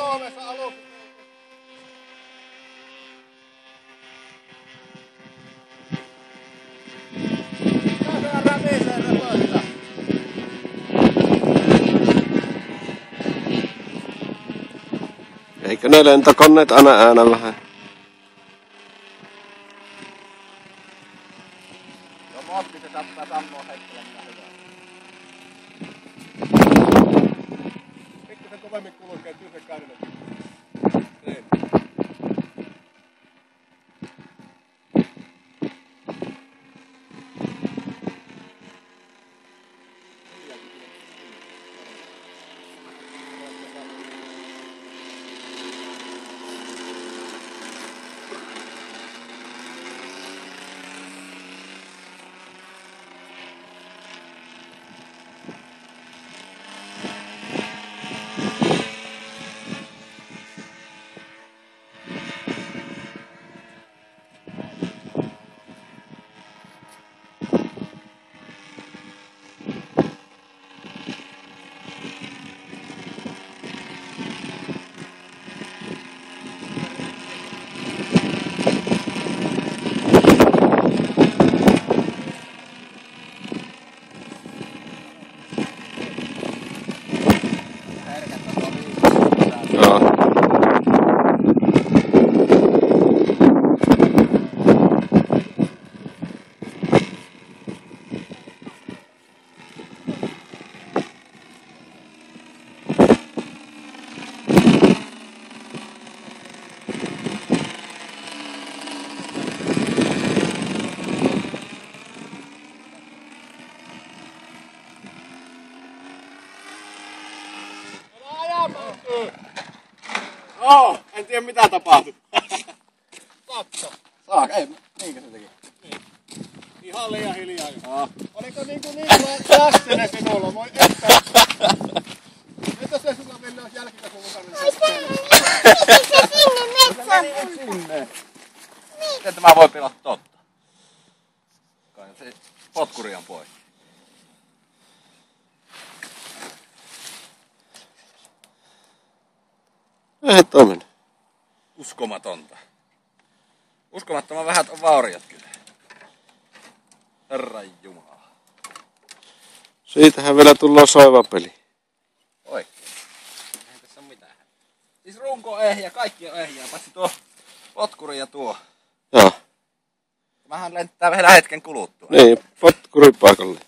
Suomessa aluksi. Tää rämisee röpöstä. Eikö ne lentokoneet aina äänä vähän? No motti se saattaa sammoa hetkellä mitä hyvää. Pikkusen kovemmin kulkee tyhjä käynnin. Joo. En tiedä mitä tapahtui. Katso. Saak, ei, niinkö se teki? Niin. Ihan liian hiljaa. Oliko niin lastinen sinulla? Voi että. Entä se sulla Ville olisi jälkikasun mukana? Sinne. Miten tämä voi olla totta? Kai se potkuri on pois. Ei toimi. Uskomatonta. Uskomattoman vähät on vauriot kyllä. Herran Jumala. Siitähän vielä tullaan soiva peli. Oikein. Ei tässä ole mitään. Siis runko ehjä, kaikki on ehjää, paitsi tuo potkuri ja tuo. Joo. Tämähän lentää vielä hetken kuluttua. Niin, potkuri paikalle.